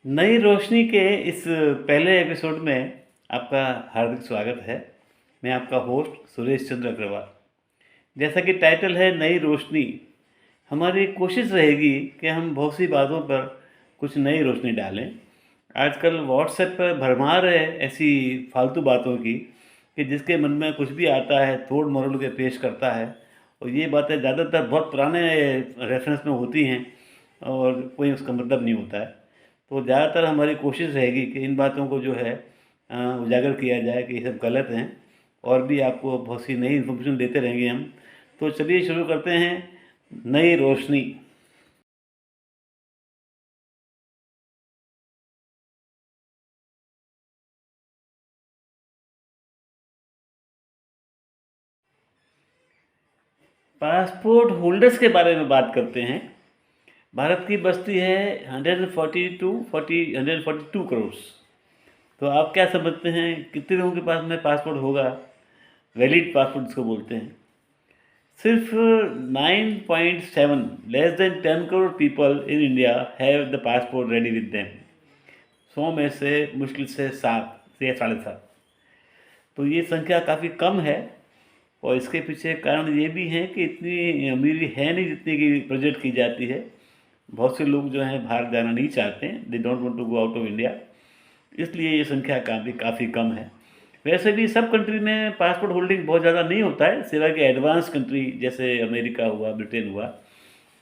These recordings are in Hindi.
नई रोशनी के इस पहले एपिसोड में आपका हार्दिक स्वागत है। मैं आपका होस्ट सुरेश चंद्र अग्रवाल। जैसा कि टाइटल है नई रोशनी, हमारी कोशिश रहेगी कि हम बहुत सी बातों पर कुछ नई रोशनी डालें। आजकल व्हाट्सएप पर भरमार है ऐसी फालतू बातों की कि जिसके मन में कुछ भी आता है तोड़ मरोड़ के पेश करता है, और ये बातें ज़्यादातर बहुत पुराने रेफरेंस में होती हैं और कोई उसका मतलब नहीं होता है। तो ज़्यादातर हमारी कोशिश रहेगी कि इन बातों को जो है उजागर किया जाए कि ये सब गलत हैं, और भी आपको बहुत सी नई इन्फॉर्मेशन देते रहेंगे हम। तो चलिए शुरू करते हैं नई रोशनी। पासपोर्ट होल्डर्स के बारे में बात करते हैं। भारत की बस्ती है 142 करोड़। तो आप क्या समझते हैं कितने लोगों के पास में पासपोर्ट होगा? वैलिड पासपोर्ट जिसको बोलते हैं। सिर्फ 9.7 less than 10 crore people in India have the passport ready with them. 100 में से मुश्किल से 7 या 7.5। तो ये संख्या काफ़ी कम है, और इसके पीछे कारण ये भी है कि इतनी अमीरी है नहीं जितनी की प्रोजेक्ट की जाती है। बहुत से लोग जो हैं बाहर जाना नहीं चाहते हैं, they don't want to go out of India, इसलिए ये संख्या काफ़ी कम है। वैसे भी सब कंट्री में पासपोर्ट होल्डिंग बहुत ज़्यादा नहीं होता है, सिवाय कि एडवांस कंट्री जैसे अमेरिका हुआ, ब्रिटेन हुआ।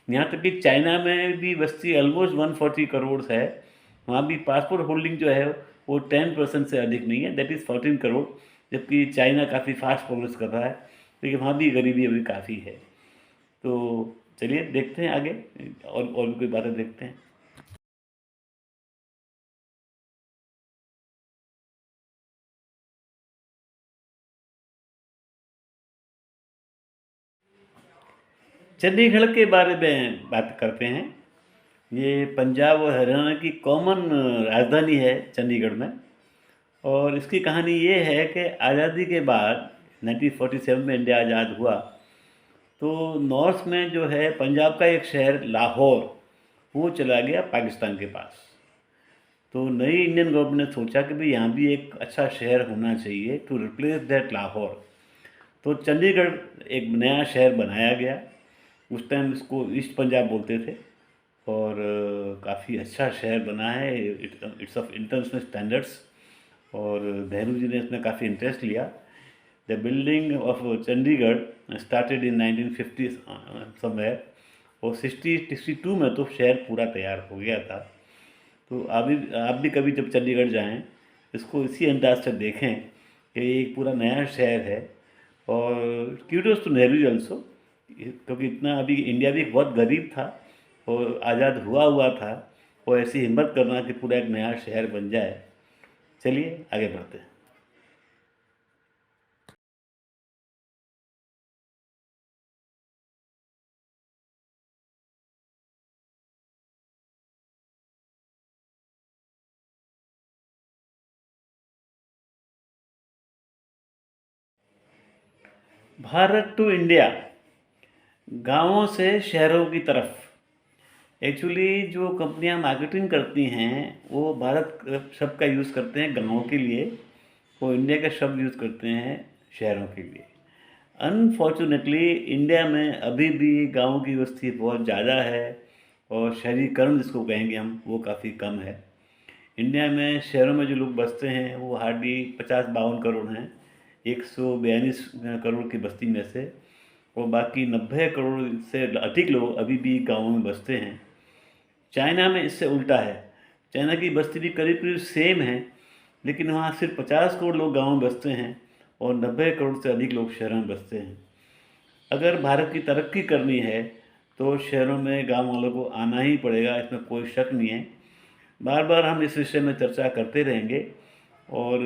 यहाँ तक कि चाइना में भी बस्ती ऑलमोस्ट 140 करोड़ है। वहाँ भी पासपोर्ट होल्डिंग जो है वो 10% से अधिक नहीं है, दैट इज़ 14 करोड़। जबकि चाइना काफ़ी फास्ट प्रोग्रेस कर रहा है, लेकिन वहाँ भी गरीबी अभी काफ़ी है। तो चलिए देखते हैं आगे, और भी कोई बातें देखते हैं। चंडीगढ़ के बारे में बात करते हैं। ये पंजाब और हरियाणा की कॉमन राजधानी है चंडीगढ़ में। और इसकी कहानी ये है कि आज़ादी के बाद 1947 में इंडिया आज़ाद हुआ, तो नॉर्थ में जो है पंजाब का एक शहर लाहौर, वो चला गया पाकिस्तान के पास। तो नई इंडियन गवर्नमेंट ने सोचा कि भाई यहाँ भी एक अच्छा शहर होना चाहिए टू रिप्लेस दैट लाहौर। तो चंडीगढ़ एक नया शहर बनाया गया। उस टाइम इसको ईस्ट पंजाब बोलते थे, और काफ़ी अच्छा शहर बना है। इट्स ऑफ इंटरनेशनल स्टैंडर्ड्स, और नेहरू जी ने इसमें काफ़ी इंटरेस्ट लिया। The building of Chandigarh started in 1950 somewhere, और 62 में तो शहर पूरा तैयार हो गया था। तो आप भी कभी जब चंडीगढ़ जाएं, इसको इसी अंदाज से देखें कि ये एक पूरा नया शहर है। और kudos to Nehru ji also, क्योंकि इतना अभी इंडिया भी बहुत गरीब था और आज़ाद हुआ था, और ऐसी हिम्मत करना कि पूरा एक नया शहर बन जाए। चलिए आगे बढ़ते हैं। भारत टू इंडिया, गांवों से शहरों की तरफ। एक्चुअली जो कंपनियां मार्केटिंग करती हैं वो भारत शब्द का यूज़ करते हैं गांवों के लिए, वो इंडिया का शब्द यूज़ करते हैं शहरों के लिए। अनफॉर्चुनेटली इंडिया में अभी भी गाँव की बस्ती बहुत ज़्यादा है, और शहरीकरण जिसको कहेंगे हम वो काफ़ी कम है। इंडिया में शहरों में जो लोग बसते हैं वो हार्डली 50-52 करोड़ हैं, 142 करोड़ की बस्ती में से। और बाकी 90 करोड़ से अधिक लोग अभी भी गाँवों में बसते हैं। चाइना में इससे उल्टा है। चाइना की बस्ती भी करीब करीब सेम है, लेकिन वहाँ सिर्फ 50 करोड़ लोग गाँव में बसते हैं, और 90 करोड़ से अधिक लोग शहरों में बसते हैं। अगर भारत की तरक्की करनी है तो शहरों में गाँव वालों को आना ही पड़ेगा, इसमें कोई शक नहीं है। बार बार हम इस विषय में चर्चा करते रहेंगे। और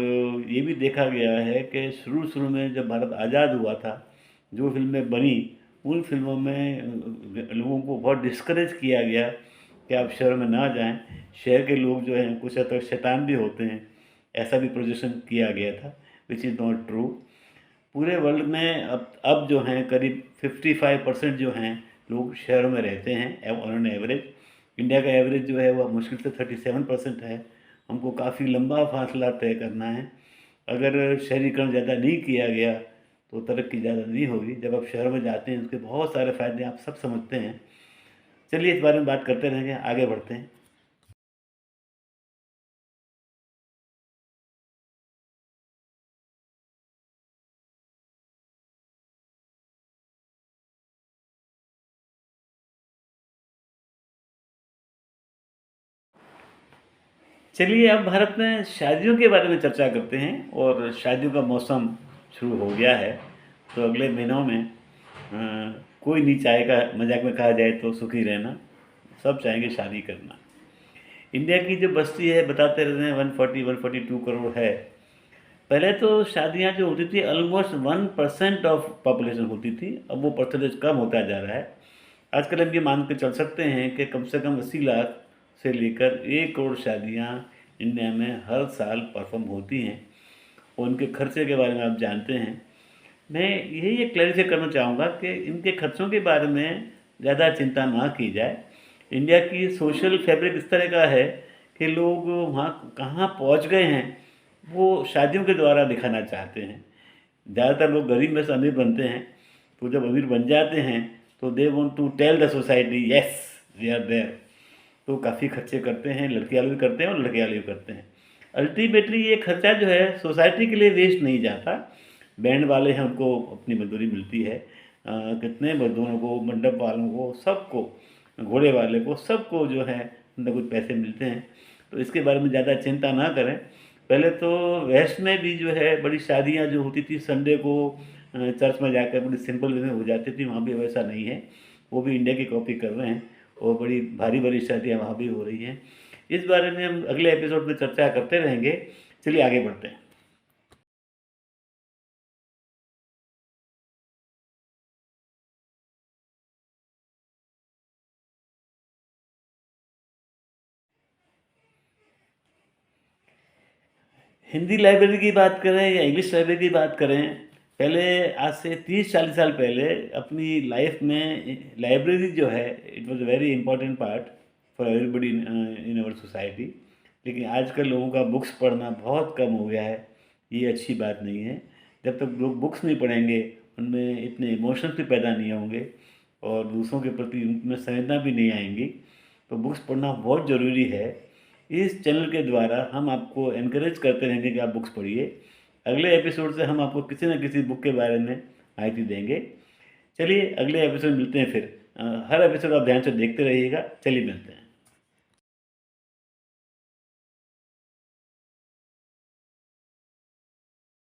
ये भी देखा गया है कि शुरू शुरू में जब भारत आज़ाद हुआ था, जो फिल्में बनी उन फिल्मों में लोगों को बहुत डिस्करेज किया गया कि आप शहर में ना जाएं, शहर के लोग जो हैं कुछ हद तक शैतान भी होते हैं, ऐसा भी प्रोजेक्शन किया गया था, विच इज़ नॉट ट्रू। पूरे वर्ल्ड में अब जो हैं करीब 55% जो हैं लोग शहरों में रहते हैं ऑन एन एवरेज। इंडिया का एवरेज जो है वह मुश्किल से 37% है। हमको काफ़ी लंबा फासला तय करना है। अगर शहरीकरण ज़्यादा नहीं किया गया तो तरक्की ज़्यादा नहीं होगी। जब आप शहरों में जाते हैं उसके बहुत सारे फ़ायदे आप सब समझते हैं। चलिए इस बारे में बात करते रहेंगे, आगे बढ़ते हैं। चलिए अब भारत में शादियों के बारे में चर्चा करते हैं। और शादियों का मौसम शुरू हो गया है, तो अगले महीनों में कोई नहीं चाहेगा, मजाक में कहा जाए तो, सुखी रहना। सब चाहेंगे शादी करना। इंडिया की जो बस्ती है, बताते रहते हैं 142 करोड़ है। पहले तो शादियां जो होती थी ऑलमोस्ट 1% ऑफ पॉपुलेशन होती थी, अब वो परसेंटेज कम होता जा रहा है। आजकल हम ये मान के चल सकते हैं कि कम से कम 80 लाख से लेकर 1 करोड़ शादियां इंडिया में हर साल परफॉर्म होती हैं। और उनके खर्चे के बारे में आप जानते हैं। मैं यही एक क्लैरिफाई करना चाहूँगा कि इनके खर्चों के बारे में ज़्यादा चिंता ना की जाए। इंडिया की सोशल फैब्रिक इस तरह का है कि लोग वहाँ कहाँ पहुँच गए हैं वो शादियों के द्वारा दिखाना चाहते हैं। ज़्यादातर लोग गरीब में से अमीर बनते हैं, तो जब अमीर बन जाते हैं तो they want to tell the society yes we are there. तो काफ़ी खर्चे करते हैं, लड़के वाले भी करते हैं और लड़के वाले भी करते हैं। अल्टीमेटली ये खर्चा जो है सोसाइटी के लिए वेस्ट नहीं जाता। बैंड वाले हैं उनको अपनी मजदूरी मिलती है। कितने मजदूरों को, मंडप वालों को, सबको, घोड़े वाले को, सबको जो है न कुछ पैसे मिलते हैं। तो इसके बारे में ज़्यादा चिंता ना करें। पहले तो वेस्ट में भी जो है बड़ी शादियाँ जो होती थी संडे को चर्च में जाकर बड़ी सिंपल वे में हो जाती थी, वहाँ भी वैसा नहीं है। वो भी इंडिया की कॉपी कर रहे हैं और बड़ी भारी भारी शादियाँ वहाँ भी हो रही हैं। इस बारे में हम अगले एपिसोड में चर्चा करते रहेंगे। चलिए आगे बढ़ते हैं। हिंदी लाइब्रेरी की बात करें या इंग्लिश लाइब्रेरी की बात करें, पहले आज से 30-40 साल पहले अपनी लाइफ में लाइब्रेरी जो है it was a very important part for everybody in our society. लेकिन आजकल लोगों का बुक्स पढ़ना बहुत कम हो गया है। ये अच्छी बात नहीं है। जब तक लोग बुक्स नहीं पढ़ेंगे, उनमें इतने इमोशंस भी पैदा नहीं होंगे और दूसरों के प्रति उनमें संवेदना भी नहीं आएंगी। तो बुक्स पढ़ना बहुत ज़रूरी है। इस चैनल के द्वारा हम आपको एनकरेज करते रहेंगे कि आप बुक्स पढ़िए। अगले एपिसोड से हम आपको किसी न किसी बुक के बारे में माहिती देंगे। चलिए अगले एपिसोड मिलते हैं फिर। हर एपिसोड आप ध्यान से देखते रहिएगा। चलिए मिलते हैं।